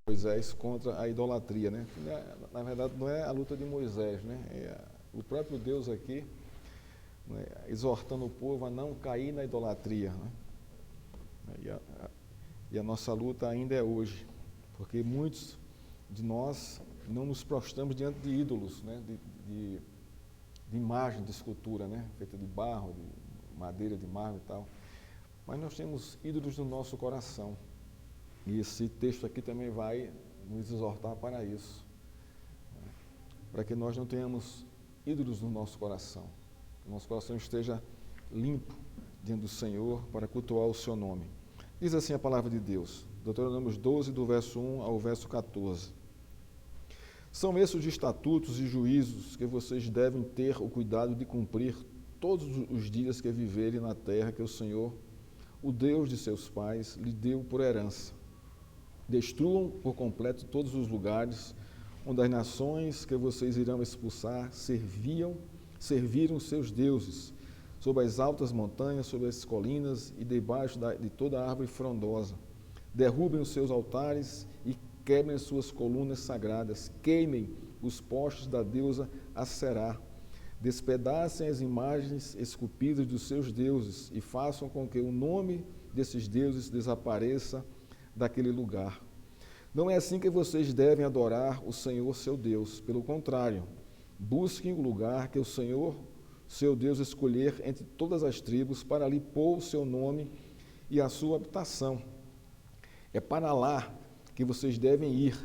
Moisés contra a idolatria, né? Na verdade, não é a luta de Moisés, né? É o próprio Deus aqui, né, exortando o povo a não cair na idolatria, né? E a nossa luta ainda é hoje, porque muitos de nós não nos prostramos diante de ídolos, né? De imagem, de escultura, né? Feita de barro, de madeira, de mármore e tal. Mas nós temos ídolos no nosso coração. E esse texto aqui também vai nos exortar para isso, né? Para que nós não tenhamos ídolos no nosso coração, que o nosso coração esteja limpo diante do Senhor para cultuar o seu nome. Diz assim a palavra de Deus, Deuteronômio 12, do verso 1 ao verso 14. São esses os estatutos e juízos que vocês devem ter o cuidado de cumprir todos os dias que viverem na terra que o Senhor, o Deus de seus pais, lhe deu por herança. Destruam por completo todos os lugares onde as nações que vocês irão expulsar serviram os seus deuses, sobre as altas montanhas, sobre as colinas e debaixo de toda árvore frondosa. Derrubem os seus altares e quebrem as suas colunas sagradas. Queimem os postes da deusa Aserá. Despedacem as imagens esculpidas dos seus deuses e façam com que o nome desses deuses desapareça daquele lugar. Não é assim que vocês devem adorar o Senhor, seu Deus. Pelo contrário, busquem o lugar que o Senhor, seu Deus, escolher entre todas as tribos para ali pôr o seu nome e a sua habitação. É para lá que vocês devem ir.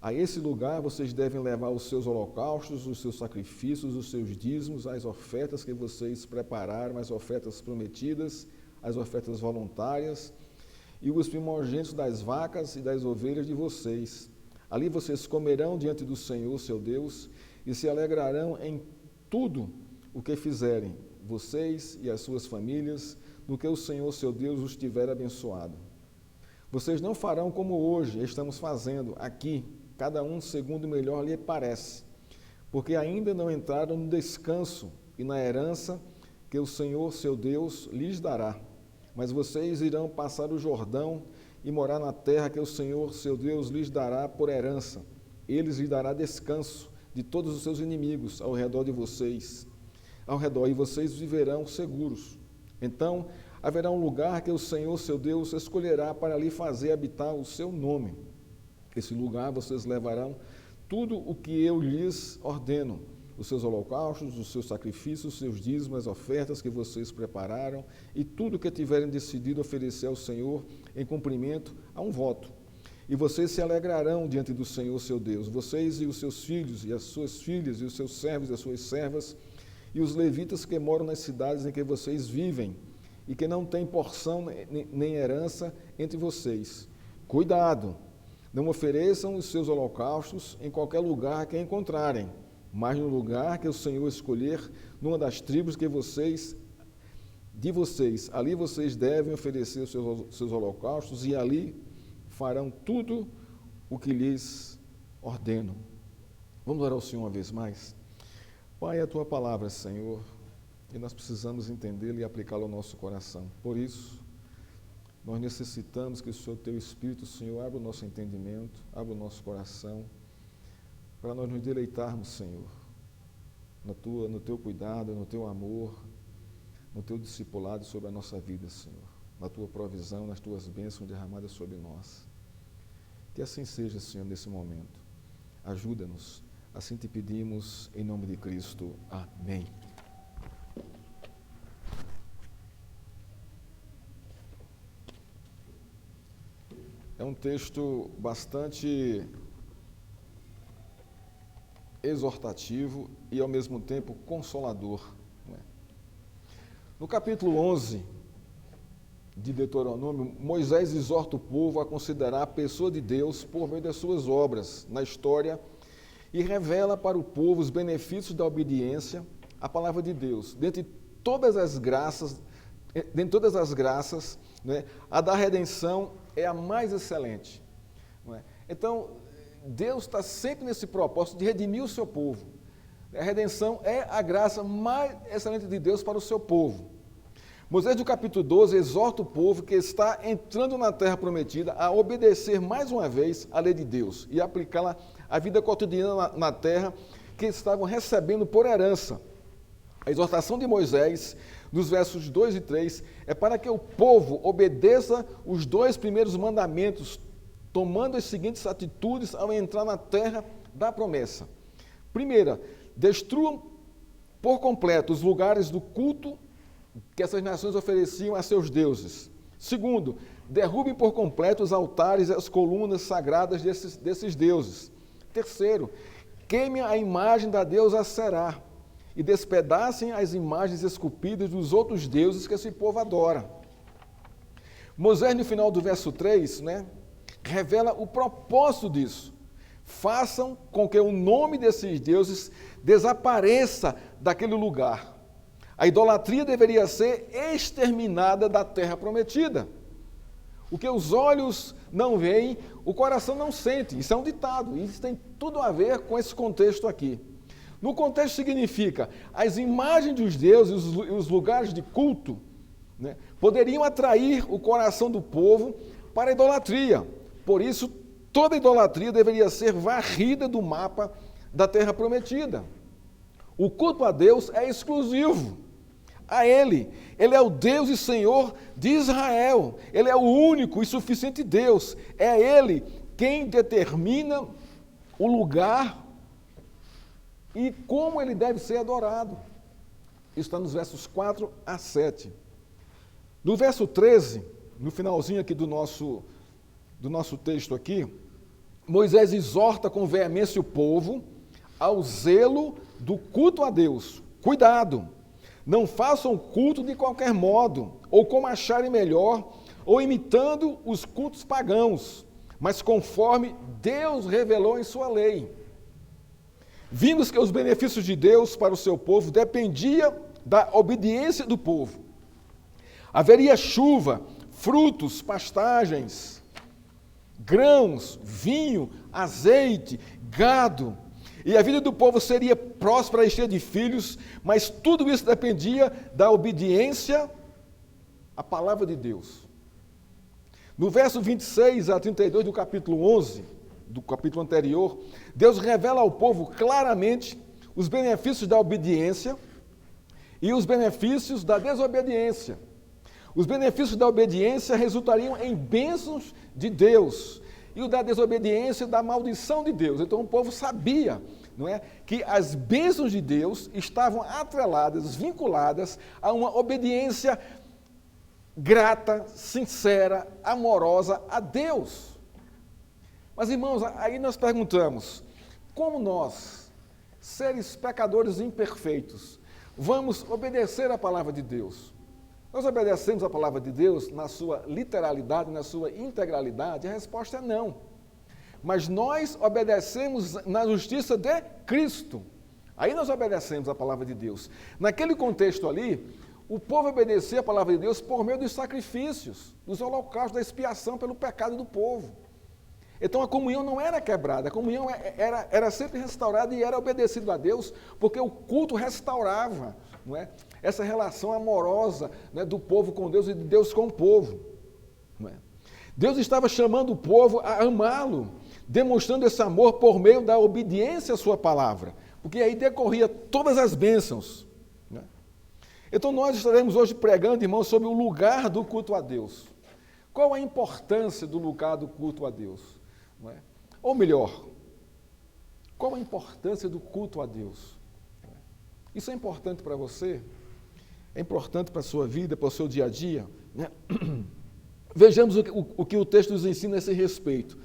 A esse lugar vocês devem levar os seus holocaustos, os seus sacrifícios, os seus dízimos, as ofertas que vocês prepararam, as ofertas prometidas, as ofertas voluntárias, e os primogênitos das vacas e das ovelhas de vocês. Ali vocês comerão diante do Senhor, seu Deus, e se alegrarão em tudo o que fizerem, vocês e as suas famílias, no que o Senhor, seu Deus, os tiver abençoado. Vocês não farão como hoje estamos fazendo aqui, cada um segundo o melhor lhe parece, porque ainda não entraram no descanso e na herança que o Senhor, seu Deus, lhes dará. Mas vocês irão passar o Jordão e morar na terra que o Senhor, seu Deus, lhes dará por herança. Eles lhes dará descanso de todos os seus inimigos ao redor de vocês, e vocês viverão seguros. Então, haverá um lugar que o Senhor, seu Deus, escolherá para ali fazer habitar o seu nome. Esse lugar vocês levarão tudo o que eu lhes ordeno, os seus holocaustos, os seus sacrifícios, os seus dízimos, as ofertas que vocês prepararam e tudo o que tiverem decidido oferecer ao Senhor em cumprimento a um voto. E vocês se alegrarão diante do Senhor, seu Deus, vocês e os seus filhos e as suas filhas e os seus servos e as suas servas e os levitas que moram nas cidades em que vocês vivem e que não têm porção nem herança entre vocês. Cuidado! Não ofereçam os seus holocaustos em qualquer lugar que encontrarem, mas no lugar que o Senhor escolher, numa das tribos de vocês, ali vocês devem oferecer os seus holocaustos e ali farão tudo o que lhes ordeno. Vamos orar ao Senhor uma vez mais? Pai, a Tua palavra, Senhor, e nós precisamos entendê-la e aplicá-la ao nosso coração. Por isso, nós necessitamos que o Senhor, Teu Espírito, Senhor, abra o nosso entendimento, abra o nosso coração, para nós nos deleitarmos, Senhor, no Teu cuidado, no Teu amor, no Teu discipulado sobre a nossa vida, Senhor, na Tua provisão, nas Tuas bênçãos derramadas sobre nós. Que assim seja, Senhor, nesse momento. Ajuda-nos, assim te pedimos, em nome de Cristo. Amém. É um texto bastante exortativo e, ao mesmo tempo, consolador, né? No capítulo 11 de Deuteronômio, Moisés exorta o povo a considerar a pessoa de Deus por meio das suas obras na história e revela para o povo os benefícios da obediência à palavra de Deus. Dentre todas as graças, né, a da redenção é a mais excelente, não é? Então, Deus está sempre nesse propósito de redimir o seu povo. A redenção é a graça mais excelente de Deus para o seu povo. Moisés, no capítulo 12, exorta o povo que está entrando na terra prometida a obedecer mais uma vez a lei de Deus e aplicá-la à vida cotidiana na terra que estavam recebendo por herança. A exortação de Moisés, nos versos 2 e 3, é para que o povo obedeça os 2 primeiros mandamentos, tomando as seguintes atitudes ao entrar na terra da promessa. Primeira, destruam por completo os lugares do culto que essas nações ofereciam a seus deuses. Segundo, derrubem por completo os altares e as colunas sagradas desses deuses. Terceiro, queimem a imagem da deusa Será e despedacem as imagens esculpidas dos outros deuses que esse povo adora. Moisés, no final do verso 3, revela o propósito disso. Façam com que o nome desses deuses desapareça daquele lugar. A idolatria deveria ser exterminada da terra prometida. O que os olhos não veem, o coração não sente. Isso é um ditado, e isso tem tudo a ver com esse contexto aqui. No contexto significa, as imagens dos deuses e os lugares de culto poderiam atrair o coração do povo para a idolatria. Por isso, toda idolatria deveria ser varrida do mapa da terra prometida. O culto a Deus é exclusivo a Ele. Ele é o Deus e Senhor de Israel. Ele é o único e suficiente Deus. É Ele quem determina o lugar e como Ele deve ser adorado. Isso está nos versos 4 a 7. No verso 13, no finalzinho aqui do nosso texto aqui, Moisés exorta com veemência o povo ao zelo do culto a Deus. Cuidado! Não façam culto de qualquer modo, ou como acharem melhor, ou imitando os cultos pagãos, mas conforme Deus revelou em sua lei. Vimos que os benefícios de Deus para o seu povo dependiam da obediência do povo. Haveria chuva, frutos, pastagens, grãos, vinho, azeite, gado. E a vida do povo seria próspera e cheia de filhos, mas tudo isso dependia da obediência à palavra de Deus. No verso 26 a 32 do capítulo 11, do capítulo anterior, Deus revela ao povo claramente os benefícios da obediência e os benefícios da desobediência. Os benefícios da obediência resultariam em bênçãos de Deus, e o da desobediência, da maldição de Deus. Então o povo sabia, que as bênçãos de Deus estavam atreladas, vinculadas a uma obediência grata, sincera, amorosa a Deus. Mas, irmãos, aí nós perguntamos, como nós, seres pecadores imperfeitos, vamos obedecer à palavra de Deus? Nós obedecemos a palavra de Deus na sua literalidade, na sua integralidade? A resposta é não. Mas nós obedecemos na justiça de Cristo. Aí nós obedecemos a palavra de Deus. Naquele contexto ali, o povo obedecia a palavra de Deus por meio dos sacrifícios, dos holocaustos, da expiação pelo pecado do povo. Então a comunhão não era quebrada, a comunhão era sempre restaurada e era obedecido a Deus, porque o culto restaurava, essa relação amorosa, do povo com Deus e de Deus com o povo. Deus estava chamando o povo a amá-lo, demonstrando esse amor por meio da obediência à sua palavra, porque aí decorria todas as bênçãos. Então nós estaremos hoje pregando, irmãos, sobre o lugar do culto a Deus. Qual a importância do lugar do culto a Deus? Ou melhor, qual a importância do culto a Deus? Isso é importante para você? É importante para a sua vida, para o seu dia a dia? Vejamos o que o texto nos ensina a esse respeito.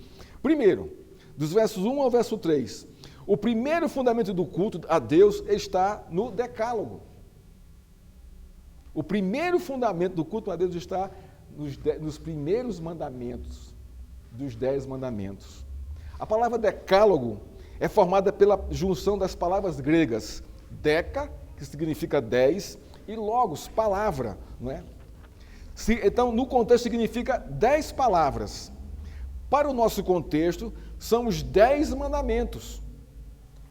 Primeiro, dos versos 1 ao verso 3, o primeiro fundamento do culto a Deus está no Decálogo. O primeiro fundamento do culto a Deus está nos primeiros mandamentos, dos 10 mandamentos. A palavra decálogo é formada pela junção das palavras gregas deca, que significa 10, e logos, palavra, Então, no contexto, significa 10 palavras. Para o nosso contexto, são os 10 mandamentos.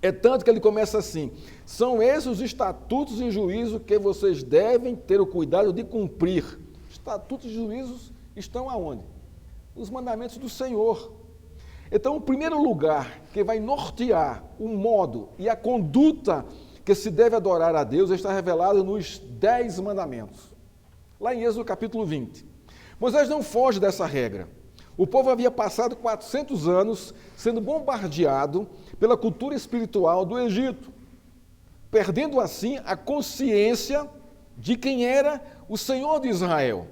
É tanto que ele começa assim: são esses os estatutos e juízos que vocês devem ter o cuidado de cumprir. Estatutos e juízos estão aonde? Os mandamentos do Senhor. Então, o primeiro lugar que vai nortear o modo e a conduta que se deve adorar a Deus está revelado nos 10 mandamentos. Lá em Êxodo capítulo 20. Moisés não foge dessa regra. O povo havia passado 400 anos sendo bombardeado pela cultura espiritual do Egito, perdendo assim a consciência de quem era o Senhor de Israel.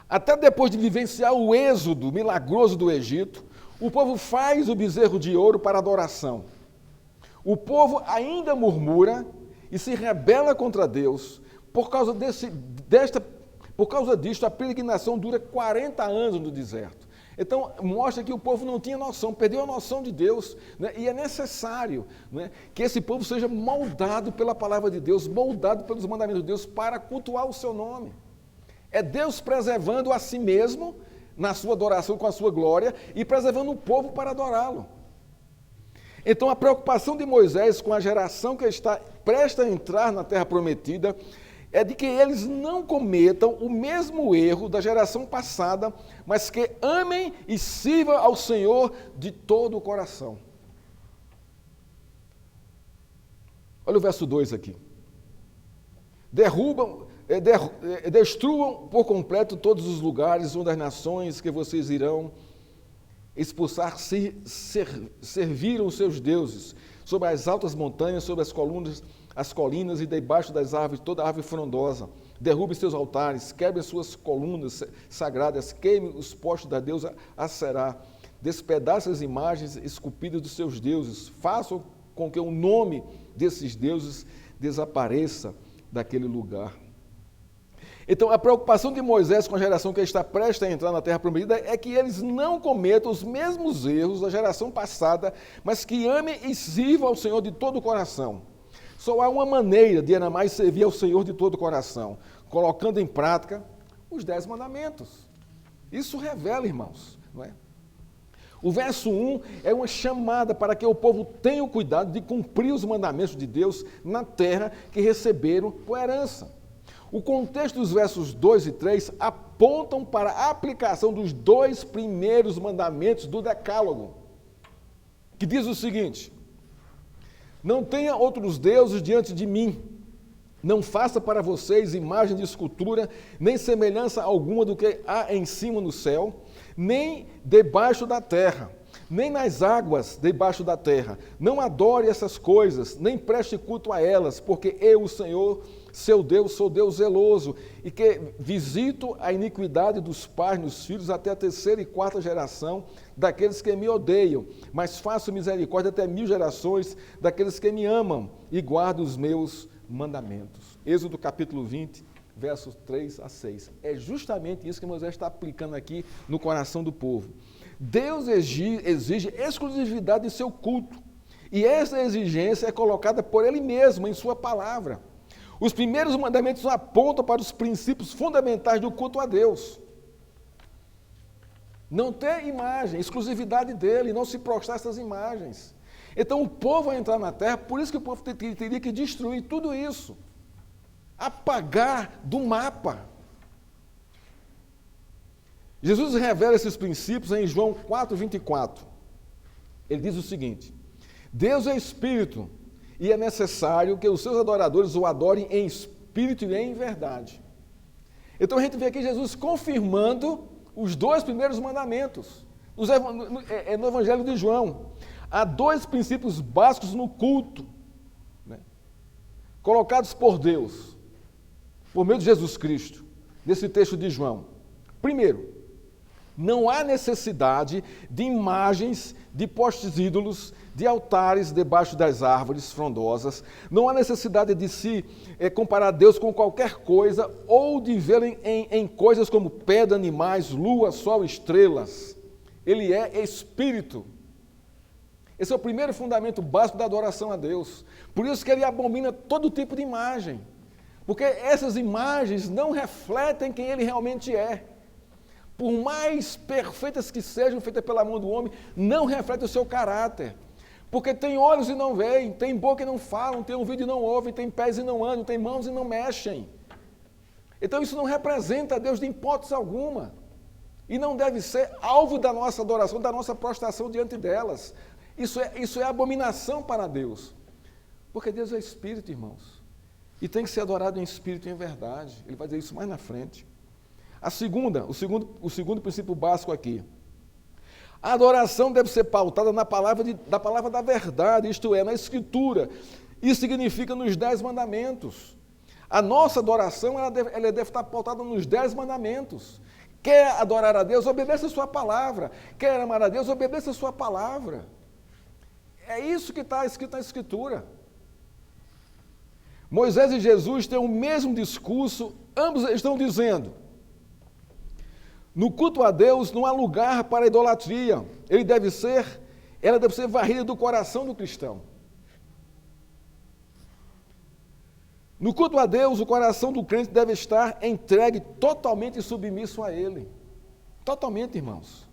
Até depois de vivenciar o êxodo milagroso do Egito, o povo faz o bezerro de ouro para adoração. O povo ainda murmura e se rebela contra Deus. Por causa disto, a peregrinação dura 40 anos no deserto. Então, mostra que o povo não tinha noção, perdeu a noção de Deus, né? E é necessário, né, que esse povo seja moldado pela palavra de Deus, moldado pelos mandamentos de Deus para cultuar o seu nome. É Deus preservando a si mesmo, na sua adoração com a sua glória, e preservando o povo para adorá-lo. Então, a preocupação de Moisés com a geração que está prestes a entrar na terra prometida é de que eles não cometam o mesmo erro da geração passada, mas que amem e sirvam ao Senhor de todo o coração. Olha o verso 2 aqui. Destruam por completo todos os lugares onde as nações que vocês irão expulsar serviram os seus deuses, sobre as altas montanhas, sobre as colinas e debaixo das árvores, toda árvore frondosa. Derrubem seus altares, quebrem suas colunas sagradas, queimem os postos da deusa Aserá, despedacem as imagens esculpidas dos seus deuses, façam com que o nome desses deuses desapareça daquele lugar. Então, a preocupação de Moisés com a geração que está prestes a entrar na terra prometida é que eles não cometam os mesmos erros da geração passada, mas que amem e sirvam ao Senhor de todo o coração. Só há uma maneira de amar e servir ao Senhor de todo o coração, colocando em prática os 10 mandamentos. Isso revela, irmãos, não é? O verso 1 é uma chamada para que o povo tenha o cuidado de cumprir os mandamentos de Deus na terra que receberam por herança. O contexto dos versos 2 e 3 apontam para a aplicação dos 2 primeiros mandamentos do Decálogo, que diz o seguinte: não tenha outros deuses diante de mim, não faça para vocês imagem de escultura, nem semelhança alguma do que há em cima no céu, nem debaixo da terra, nem nas águas debaixo da terra. Não adore essas coisas, nem preste culto a elas, porque eu, o Senhor, seu Deus, sou Deus zeloso, e que visito a iniquidade dos pais nos filhos até a 3ª e 4ª geração daqueles que me odeiam, mas faço misericórdia até 1000 gerações daqueles que me amam e guardam os meus mandamentos. Êxodo capítulo 20, versos 3 a 6. É justamente isso que Moisés está aplicando aqui no coração do povo. Deus exige exclusividade de seu culto, e essa exigência é colocada por Ele mesmo em sua palavra. Os primeiros mandamentos apontam para os princípios fundamentais do culto a Deus. Não ter imagem, exclusividade dele, não se prostrar a essas imagens. Então o povo vai entrar na terra, por isso que o povo teria que destruir tudo isso. Apagar do mapa. Jesus revela esses princípios em João 4:24. Ele diz o seguinte: Deus é Espírito, e é necessário que os seus adoradores o adorem em espírito e em verdade. Então a gente vê aqui Jesus confirmando os 2 primeiros mandamentos. No Evangelho de João, há 2 princípios básicos no culto, né, colocados por Deus, por meio de Jesus Cristo, nesse texto de João. Primeiro, não há necessidade de imagens, de postes ídolos, de altares debaixo das árvores frondosas. Não há necessidade de se comparar Deus com qualquer coisa ou de vê-lo em coisas como pedra, animais, lua, sol, estrelas. Ele é Espírito. Esse é o primeiro fundamento básico da adoração a Deus. Por isso que ele abomina todo tipo de imagem. Porque essas imagens não refletem quem ele realmente é. Por mais perfeitas que sejam feitas pela mão do homem, não refletem o seu caráter. Porque tem olhos e não veem, tem boca e não falam, tem ouvido e não ouvem, tem pés e não andam, tem mãos e não mexem. Então isso não representa a Deus de hipótese alguma. E não deve ser alvo da nossa adoração, da nossa prostração diante delas. Isso é abominação para Deus. Porque Deus é Espírito, irmãos. E tem que ser adorado em Espírito e em verdade. Ele vai dizer isso mais na frente. O segundo princípio básico aqui. A adoração deve ser pautada na palavra da verdade, isto é, na Escritura. Isso significa nos 10 mandamentos. A nossa adoração ela deve estar pautada nos 10 mandamentos. Quer adorar a Deus, obedeça a sua palavra. Quer amar a Deus, obedeça a sua palavra. É isso que está escrito na Escritura. Moisés e Jesus têm o mesmo discurso, ambos estão dizendo: no culto a Deus não há lugar para a idolatria. Ela deve ser varrida do coração do cristão. No culto a Deus, o coração do crente deve estar entregue totalmente submisso a Ele. Totalmente, irmãos.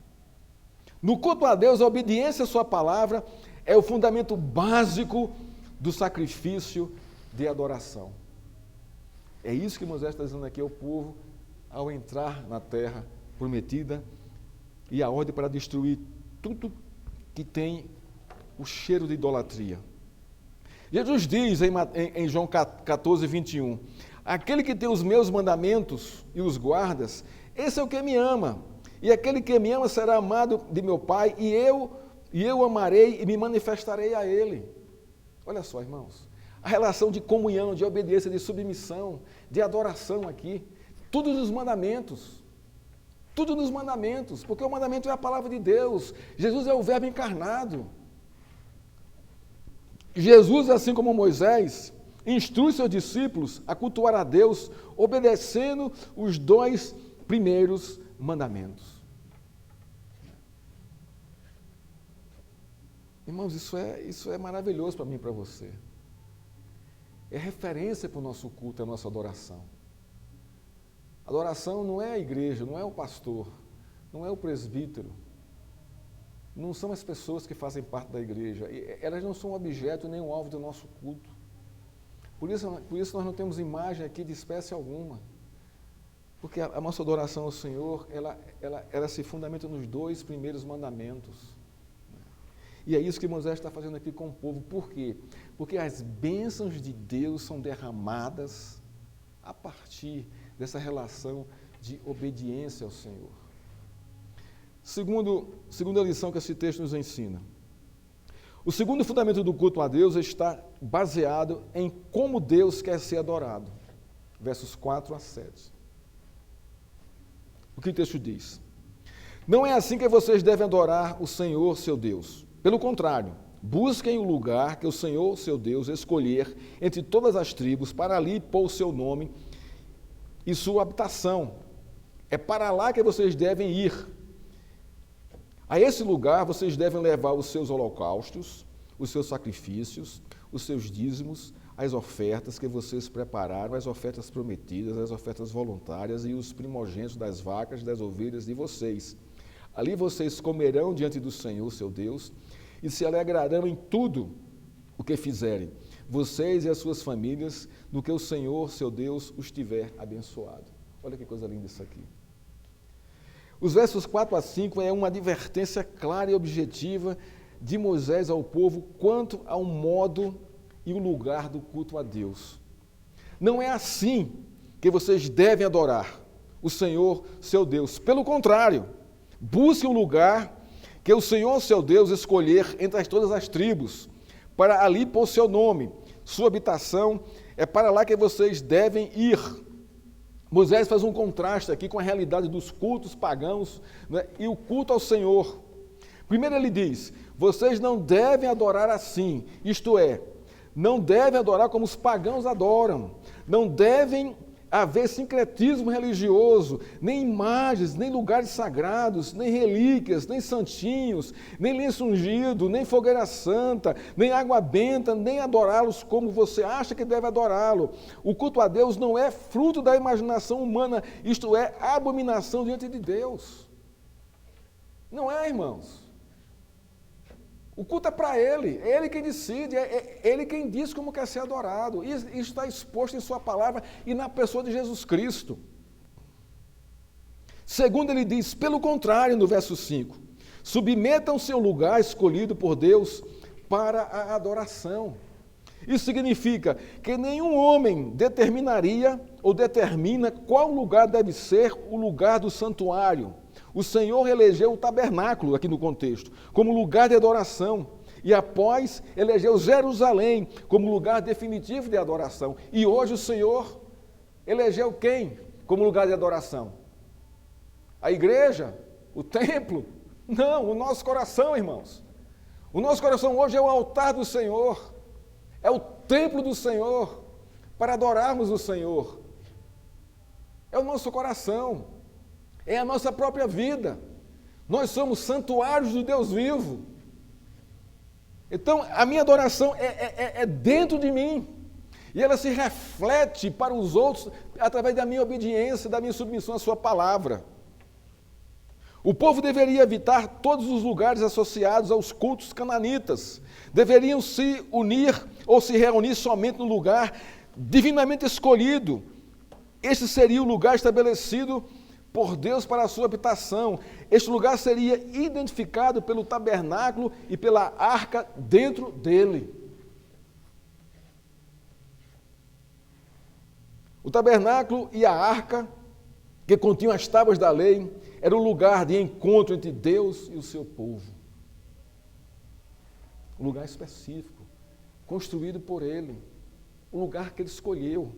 No culto a Deus, a obediência à sua palavra é o fundamento básico do sacrifício de adoração. É isso que Moisés está dizendo aqui ao povo ao entrar na terra prometida e a ordem para destruir tudo que tem o cheiro de idolatria. Jesus diz em João 14, 21, aquele que tem os meus mandamentos e os guardas, esse é o que me ama, e aquele que me ama será amado de meu Pai, e eu amarei e me manifestarei a ele. Olha só, irmãos, a relação de comunhão, de obediência, de submissão, de adoração aqui, tudo nos mandamentos, porque o mandamento é a palavra de Deus, Jesus é o verbo encarnado. Jesus, assim como Moisés, instrui seus discípulos a cultuar a Deus, obedecendo os 2 primeiros mandamentos. Irmãos, isso é maravilhoso para mim e para você. É referência para o nosso culto, a nossa adoração. Adoração não é a igreja, não é o pastor, não é o presbítero, não são as pessoas que fazem parte da igreja, elas não são objeto nem o alvo do nosso culto. Por isso nós não temos imagem aqui de espécie alguma, porque a nossa adoração ao Senhor, ela se fundamenta nos 2 primeiros mandamentos. E é isso que Moisés está fazendo aqui com o povo. Por quê? Porque as bênçãos de Deus são derramadas a partir dessa relação de obediência ao Senhor. Segunda lição que esse texto nos ensina. O segundo fundamento do culto a Deus está baseado em como Deus quer ser adorado. Versos 4 a 7. O que o texto diz? Não é assim que vocês devem adorar o Senhor, seu Deus. Pelo contrário, busquem o lugar que o Senhor, seu Deus, escolher entre todas as tribos para ali pôr o seu nome e sua habitação. É para lá que vocês devem ir. A esse lugar vocês devem levar os seus holocaustos, os seus sacrifícios, os seus dízimos, as ofertas que vocês prepararam, as ofertas prometidas, as ofertas voluntárias e os primogênitos das vacas, das ovelhas de vocês. Ali vocês comerão diante do Senhor, seu Deus, e se alegrarão em tudo o que fizerem, vocês e as suas famílias, no que o Senhor, seu Deus, os tiver abençoado. Olha que coisa linda isso aqui. Os versos 4 a 5 é uma advertência clara e objetiva de Moisés ao povo quanto ao modo e o lugar do culto a Deus. Não é assim que vocês devem adorar o Senhor, seu Deus. Pelo contrário, busquem um lugar que o Senhor, seu Deus, escolher entre todas as tribos, para ali pôr seu nome. Sua habitação é para lá que vocês devem ir. Moisés faz um contraste aqui com a realidade dos cultos pagãos, né, e o culto ao Senhor. Primeiro ele diz, vocês não devem adorar assim, isto é, não devem adorar como os pagãos adoram, não devem haver sincretismo religioso, nem imagens, nem lugares sagrados, nem relíquias, nem santinhos, nem lenço ungido, nem fogueira santa, nem água benta, nem adorá-los como você acha que deve adorá-lo. O culto a Deus não é fruto da imaginação humana, isto é, abominação diante de Deus. Não é, irmãos? O culto é para Ele, é Ele quem decide, é Ele quem diz como quer ser adorado. Isso está exposto em Sua palavra e na pessoa de Jesus Cristo. Segundo, ele diz, pelo contrário, no verso 5, submetam o seu lugar escolhido por Deus para a adoração. Isso significa que nenhum homem determinaria ou determina qual lugar deve ser o lugar do santuário. O Senhor elegeu o tabernáculo, aqui no contexto, como lugar de adoração. E após, elegeu Jerusalém como lugar definitivo de adoração. E hoje o Senhor elegeu quem como lugar de adoração? A igreja? O templo? Não, o nosso coração, irmãos. O nosso coração hoje é o altar do Senhor. É o templo do Senhor, para adorarmos o Senhor. É o nosso coração, é a nossa própria vida. Nós somos santuários do Deus vivo. Então, a minha adoração é dentro de mim. E ela se reflete para os outros através da minha obediência, da minha submissão à sua palavra. O povo deveria evitar todos os lugares associados aos cultos cananitas. Deveriam se unir ou se reunir somente no lugar divinamente escolhido. Este seria o lugar estabelecido por Deus para a sua habitação. Este lugar seria identificado pelo tabernáculo e pela arca dentro dele. O tabernáculo e a arca, que continham as tábuas da lei, era o lugar de encontro entre Deus e o seu povo. Um lugar específico, construído por Ele, o lugar que Ele escolheu.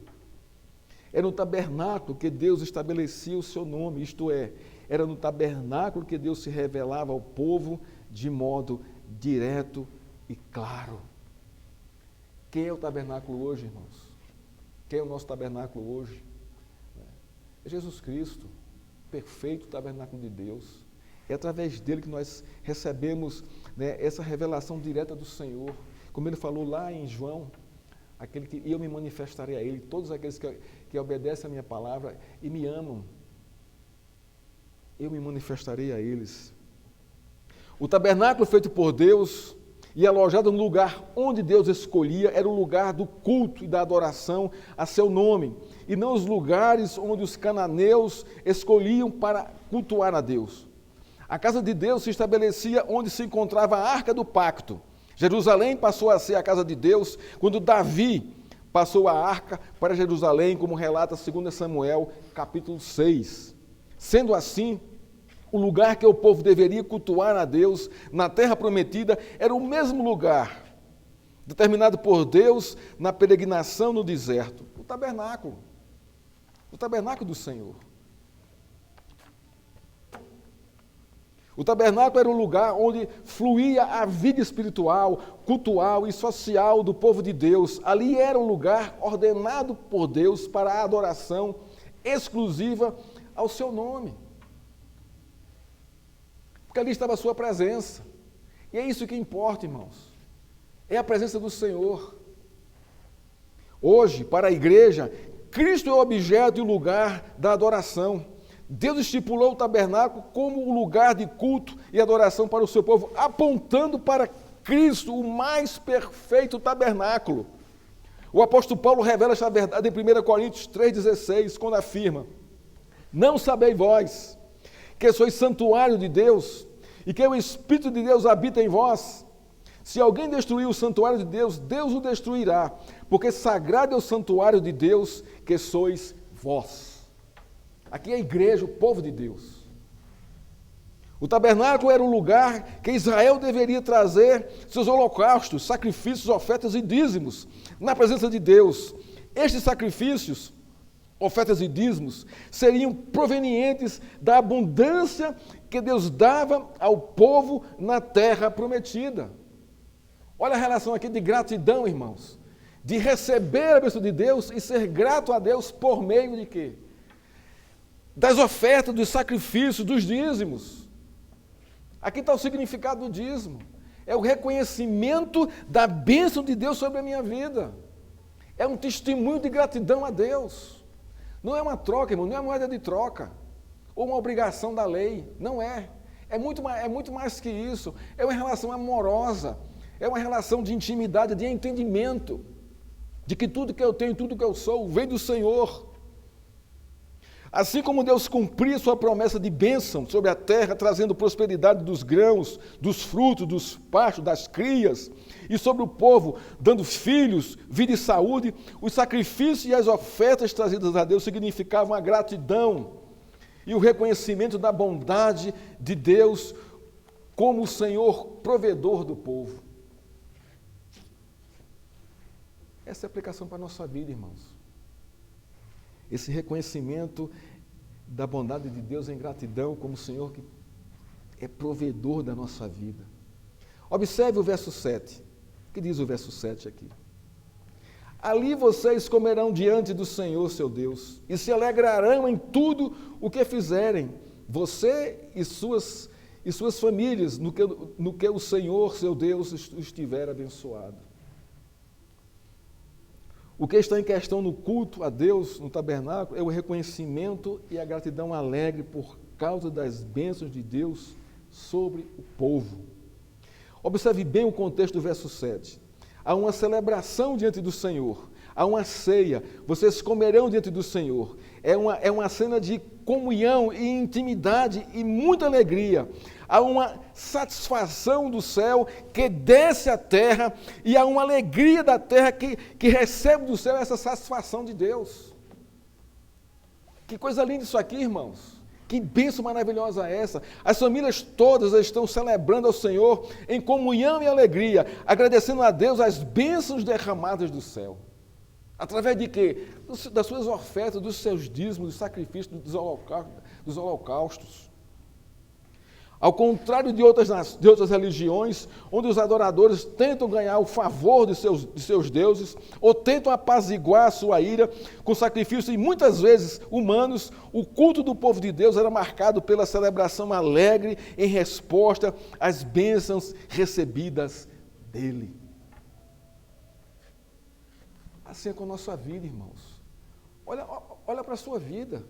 Era no tabernáculo que Deus estabelecia o seu nome, isto é, era no tabernáculo que Deus se revelava ao povo de modo direto e claro. Quem é o tabernáculo hoje, irmãos? Quem é o nosso tabernáculo hoje? É Jesus Cristo, perfeito tabernáculo de Deus. É através dele que nós recebemos, né, essa revelação direta do Senhor. Como ele falou lá em João, aquele que eu me manifestarei a ele, todos aqueles que obedecem a minha palavra e me amam, eu me manifestarei a eles. O tabernáculo feito por Deus e alojado no lugar onde Deus escolhia era o lugar do culto e da adoração a seu nome, e não os lugares onde os cananeus escolhiam para cultuar a Deus. A casa de Deus se estabelecia onde se encontrava a Arca do Pacto. Jerusalém passou a ser a casa de Deus quando Davi passou a arca para Jerusalém, como relata 2 Samuel, capítulo 6. Sendo assim, o lugar que o povo deveria cultuar a Deus na terra prometida era o mesmo lugar determinado por Deus na peregrinação no deserto, o tabernáculo do Senhor. O tabernáculo era o lugar onde fluía a vida espiritual, cultural e social do povo de Deus. Ali era o lugar ordenado por Deus para a adoração exclusiva ao seu nome. Porque ali estava a sua presença. E é isso que importa, irmãos. É a presença do Senhor. Hoje, para a igreja, Cristo é o objeto e o lugar da adoração. Deus estipulou o tabernáculo como o lugar de culto e adoração para o seu povo, apontando para Cristo, o mais perfeito tabernáculo. O apóstolo Paulo revela esta verdade em 1 Coríntios 3,16, quando afirma: não sabeis vós que sois santuário de Deus e que o Espírito de Deus habita em vós? Se alguém destruir o santuário de Deus, Deus o destruirá, porque sagrado é o santuário de Deus que sois vós. Aqui é a igreja, o povo de Deus. O tabernáculo era o lugar que Israel deveria trazer seus holocaustos, sacrifícios, ofertas e dízimos na presença de Deus. Estes sacrifícios, ofertas e dízimos, seriam provenientes da abundância que Deus dava ao povo na terra prometida. Olha a relação aqui de gratidão, irmãos. De receber a bênção de Deus e ser grato a Deus por meio de quê? Das ofertas, dos sacrifícios, dos dízimos. Aqui está o significado do dízimo. É o reconhecimento da bênção de Deus sobre a minha vida. É um testemunho de gratidão a Deus. Não é uma troca, irmão, não é moeda de troca. Ou uma obrigação da lei. Não é. É muito mais que isso. É uma relação amorosa, é uma relação de intimidade, de entendimento, de que tudo que eu tenho, tudo que eu sou, vem do Senhor. Assim como Deus cumpria sua promessa de bênção sobre a terra, trazendo prosperidade dos grãos, dos frutos, dos pastos, das crias, e sobre o povo, dando filhos, vida e saúde, os sacrifícios e as ofertas trazidas a Deus significavam a gratidão e o reconhecimento da bondade de Deus como o Senhor provedor do povo. Essa é a aplicação para a nossa vida, irmãos. Esse reconhecimento da bondade de Deus em gratidão como o Senhor que é provedor da nossa vida. Observe o verso 7. O que diz o verso 7 aqui? Ali vocês comerão diante do Senhor, seu Deus, e se alegrarão em tudo o que fizerem, você e suas famílias, no que o Senhor, seu Deus, estiver abençoado. O que está em questão no culto a Deus, no tabernáculo, é o reconhecimento e a gratidão alegre por causa das bênçãos de Deus sobre o povo. Observe bem o contexto do verso 7. Há uma celebração diante do Senhor, há uma ceia, vocês comerão diante do Senhor. É uma cena de comunhão e intimidade e muita alegria. Há uma satisfação do céu que desce à terra e há uma alegria da terra que recebe do céu essa satisfação de Deus. Que coisa linda isso aqui, irmãos. Que bênção maravilhosa é essa. As famílias todas estão celebrando ao Senhor em comunhão e alegria, agradecendo a Deus as bênçãos derramadas do céu. Através de quê? Das suas ofertas, dos seus dízimos, dos sacrifícios, dos holocaustos. Ao contrário de outras religiões, onde os adoradores tentam ganhar o favor de seus deuses, ou tentam apaziguar a sua ira com sacrifícios, e muitas vezes humanos, o culto do povo de Deus era marcado pela celebração alegre em resposta às bênçãos recebidas dele. Assim é com a nossa vida, irmãos. Olha para a sua vida.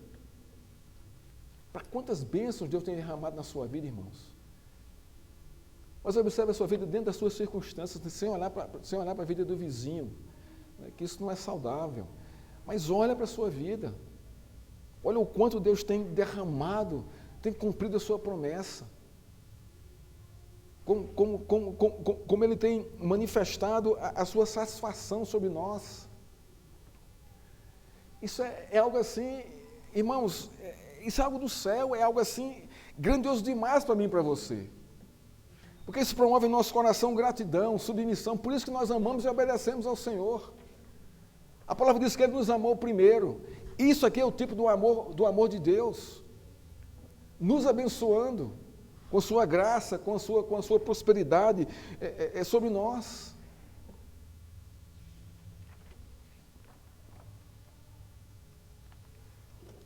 Para quantas bênçãos Deus tem derramado na sua vida, irmãos. Mas observe a sua vida dentro das suas circunstâncias, sem olhar para a vida do vizinho, que isso não é saudável. Mas olha para a sua vida. Olha o quanto Deus tem derramado, tem cumprido a sua promessa. Como Ele tem manifestado a sua satisfação sobre nós. Isso é algo assim, irmãos, isso é algo do céu, é algo assim grandioso demais para mim e para você. Porque isso promove em nosso coração gratidão, submissão, por isso que nós amamos e obedecemos ao Senhor. A palavra diz que Ele nos amou primeiro. Isso aqui é o tipo do amor de Deus, nos abençoando com sua graça, com a sua prosperidade sobre nós.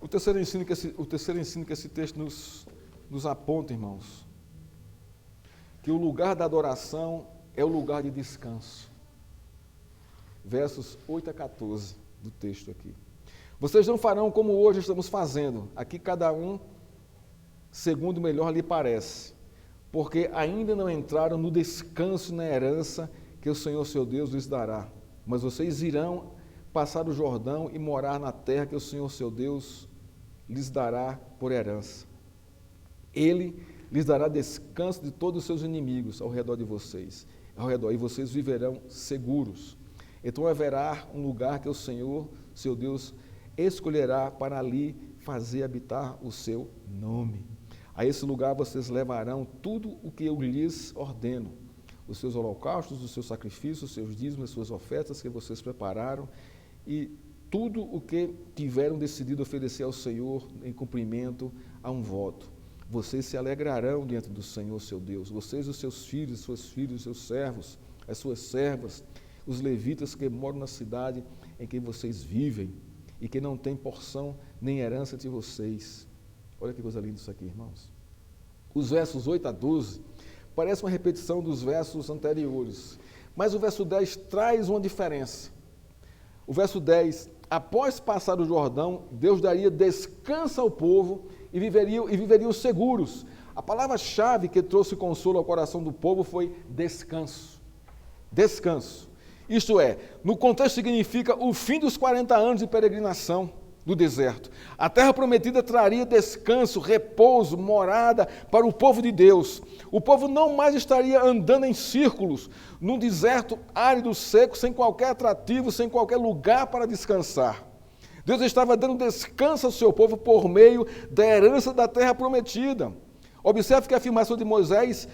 O terceiro ensino que esse texto nos aponta, irmãos, que o lugar da adoração é o lugar de descanso. Versos 8 a 14 do texto aqui. Vocês não farão como hoje estamos fazendo, aqui cada um segundo melhor lhe parece, porque ainda não entraram no descanso e na herança que o Senhor seu Deus lhes dará, mas vocês irão passar o Jordão e morar na terra que o Senhor seu Deus lhes dará por herança. Ele lhes dará descanso de todos os seus inimigos ao redor de vocês, e vocês viverão seguros. Então haverá um lugar que o Senhor, seu Deus, escolherá para ali fazer habitar o seu nome. A esse lugar vocês levarão tudo o que eu lhes ordeno, os seus holocaustos, os seus sacrifícios, os seus dízimos, as suas ofertas que vocês prepararam, e tudo o que tiveram decidido oferecer ao Senhor em cumprimento a um voto. Vocês se alegrarão diante do Senhor, seu Deus, vocês, os seus filhos, suas filhas, os seus servos, as suas servas, os levitas que moram na cidade em que vocês vivem e que não têm porção nem herança de vocês. Olha que coisa linda isso aqui, irmãos. Os versos 8 a 12 parecem uma repetição dos versos anteriores, mas o verso 10 traz uma diferença. O verso 10, após passar o Jordão, Deus daria descanso ao povo e viveriam seguros. A palavra-chave que trouxe consolo ao coração do povo foi descanso. Descanso. Isto é, no contexto significa o fim dos 40 anos de peregrinação do deserto. A terra prometida traria descanso, repouso, morada para o povo de Deus. O povo não mais estaria andando em círculos, num deserto árido, seco, sem qualquer atrativo, sem qualquer lugar para descansar. Deus estava dando descanso ao seu povo por meio da herança da terra prometida. Observe que a afirmação de Moisés,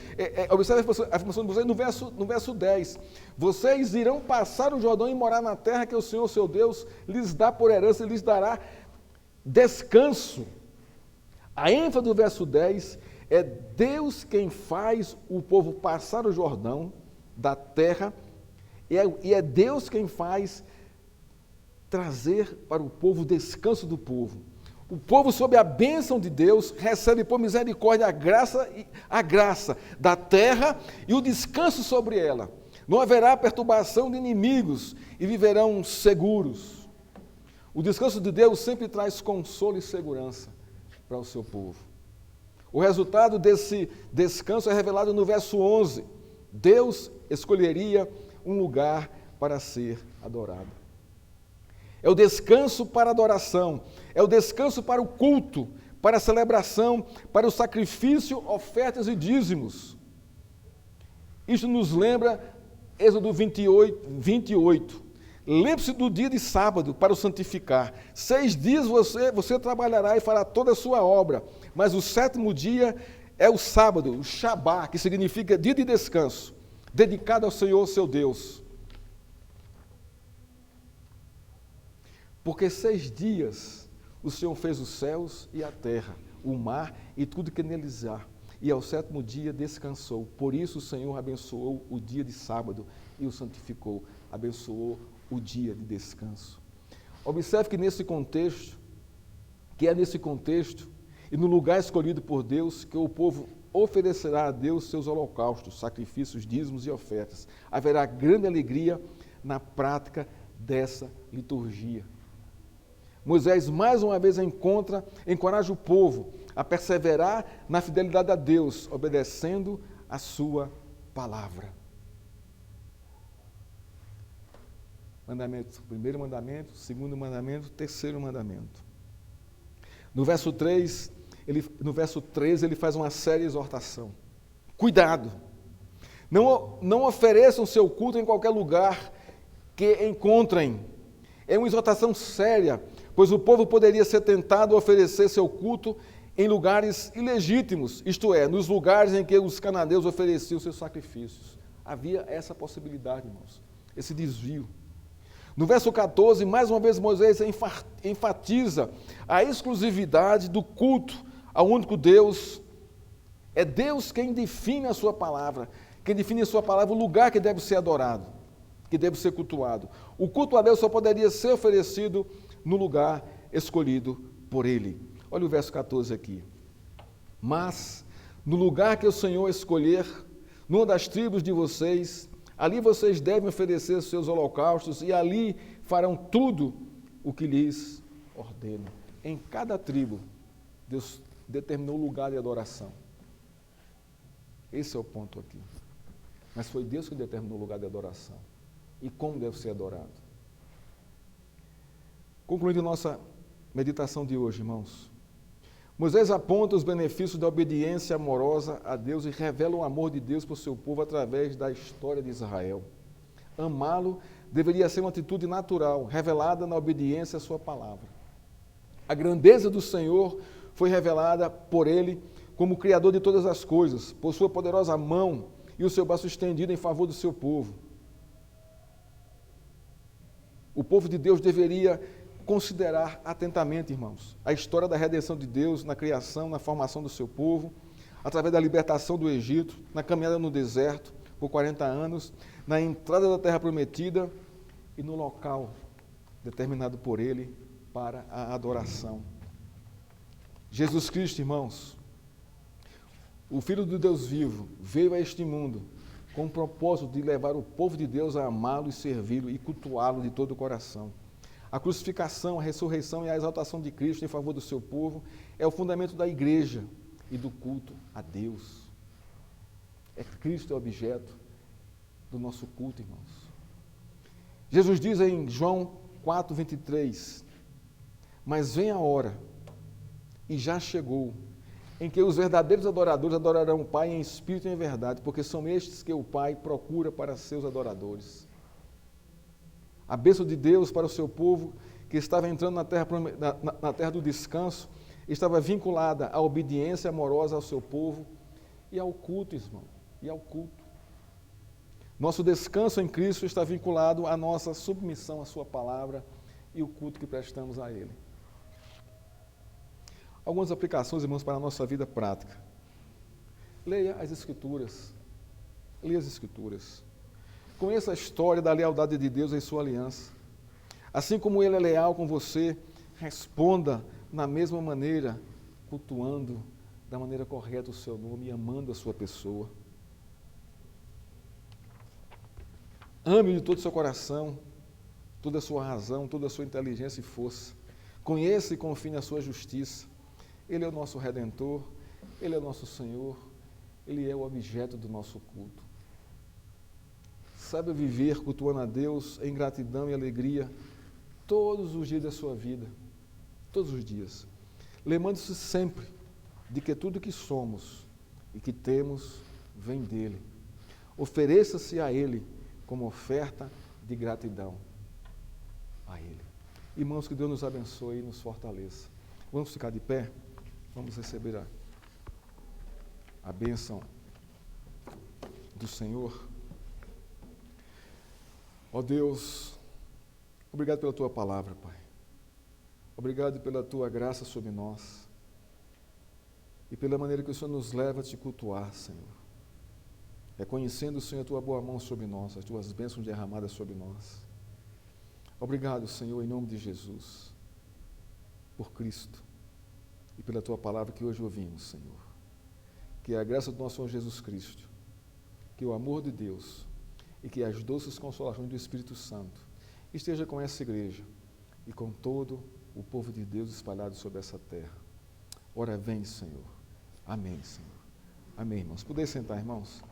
no verso 10. Vocês irão passar o Jordão e morar na terra que o Senhor, seu Deus, lhes dá por herança e lhes dará descanso. A ênfase do verso 10 é Deus quem faz o povo passar o Jordão da terra, e é Deus quem faz trazer para o povo o descanso do povo. O povo, sob a bênção de Deus, recebe por misericórdia a graça da terra e o descanso sobre ela. Não haverá perturbação de inimigos e viverão seguros. O descanso de Deus sempre traz consolo e segurança para o seu povo. O resultado desse descanso é revelado no verso 11. Deus escolheria um lugar para ser adorado. É o descanso para a adoração, é o descanso para o culto, para a celebração, para o sacrifício, ofertas e dízimos. Isso nos lembra Êxodo 28. Lembre-se do dia de sábado para o santificar. 6 dias você trabalhará e fará toda a sua obra, mas o 7º dia é o sábado, o Shabá, que significa dia de descanso, dedicado ao Senhor, seu Deus. Porque 6 dias o Senhor fez os céus e a terra, o mar e tudo que neles há. E ao 7º dia descansou. Por isso o Senhor abençoou o dia de sábado e o santificou. Abençoou o dia de descanso. Observe que nesse contexto, e no lugar escolhido por Deus, que o povo oferecerá a Deus seus holocaustos, sacrifícios, dízimos e ofertas. Haverá grande alegria na prática dessa liturgia. Moisés, mais uma vez, encoraja o povo a perseverar na fidelidade a Deus, obedecendo a sua palavra. Mandamento, primeiro mandamento, segundo mandamento, terceiro mandamento. No verso 13, ele faz uma séria exortação. Cuidado! Não ofereçam seu culto em qualquer lugar que encontrem. É uma exortação séria, pois o povo poderia ser tentado a oferecer seu culto em lugares ilegítimos, isto é, nos lugares em que os cananeus ofereciam seus sacrifícios. Havia essa possibilidade, irmãos, esse desvio. No verso 14, mais uma vez Moisés enfatiza a exclusividade do culto ao único Deus. É Deus quem define a sua palavra, o lugar que deve ser adorado, que deve ser cultuado. O culto a Deus só poderia ser oferecido no lugar escolhido por Ele. Olha o verso 14 aqui. Mas, no lugar que o Senhor escolher, numa das tribos de vocês, ali vocês devem oferecer seus holocaustos e ali farão tudo o que lhes ordeno. Em cada tribo, Deus determinou o lugar de adoração. Esse é o ponto aqui. Mas foi Deus que determinou o lugar de adoração. E como deve ser adorado. Concluindo nossa meditação de hoje, irmãos. Moisés aponta os benefícios da obediência amorosa a Deus e revela o amor de Deus por seu povo através da história de Israel. Amá-lo deveria ser uma atitude natural, revelada na obediência à sua palavra. A grandeza do Senhor foi revelada por Ele como Criador de todas as coisas, por sua poderosa mão e o seu braço estendido em favor do seu povo. O povo de Deus deveria considerar atentamente, irmãos, a história da redenção de Deus na criação, na formação do seu povo, através da libertação do Egito, na caminhada no deserto por 40 anos, na entrada da terra prometida e no local determinado por Ele para a adoração. Jesus Cristo, irmãos, o Filho do Deus vivo, veio a este mundo com o propósito de levar o povo de Deus a amá-lo e servi-lo e cultuá-lo de todo o coração. A crucificação, a ressurreição e a exaltação de Cristo em favor do seu povo é o fundamento da igreja. e do culto a Deus. Cristo é objeto do nosso culto, irmãos. Jesus diz em João 4:23, mas vem a hora, e já chegou, em que os verdadeiros adoradores adorarão o Pai em espírito e em verdade, porque são estes que o Pai procura para seus adoradores. A bênção de Deus para o seu povo, que estava entrando na terra do descanso, estava vinculada à obediência amorosa ao seu povo e ao culto, irmão, e ao culto. Nosso descanso em Cristo está vinculado à nossa submissão à sua palavra e o culto que prestamos a Ele. Algumas aplicações, irmãos, para a nossa vida prática. Leia as Escrituras. Leia as Escrituras. Conheça a história da lealdade de Deus em sua aliança. Assim como Ele é leal com você, responda na mesma maneira, cultuando da maneira correta o seu nome e amando a sua pessoa. Ame de todo o seu coração, toda a sua razão, toda a sua inteligência e força. Conheça e confie na sua justiça. Ele é o nosso Redentor, Ele é o nosso Senhor, Ele é o objeto do nosso culto. Saiba viver cultuando a Deus em gratidão e alegria todos os dias da sua vida, todos os dias. Lembrando-se sempre de que tudo que somos e que temos vem dEle. Ofereça-se a Ele como oferta de gratidão a Ele. Irmãos, que Deus nos abençoe e nos fortaleça. Vamos ficar de pé? Vamos receber a bênção do Senhor. Ó Deus, obrigado pela Tua palavra, Pai. Obrigado pela Tua graça sobre nós e pela maneira que o Senhor nos leva a Te cultuar, Senhor. Reconhecendo, Senhor, a Tua boa mão sobre nós, as Tuas bênçãos derramadas sobre nós. Obrigado, Senhor, em nome de Jesus, por Cristo e pela Tua palavra que hoje ouvimos, Senhor. Que a graça do nosso Senhor Jesus Cristo, que o amor de Deus e que as doces consolações do Espírito Santo esteja com essa igreja e com todo o povo de Deus espalhado sobre essa terra. Ora vem, Senhor. Amém, Senhor. Amém, irmãos. Poder sentar, irmãos?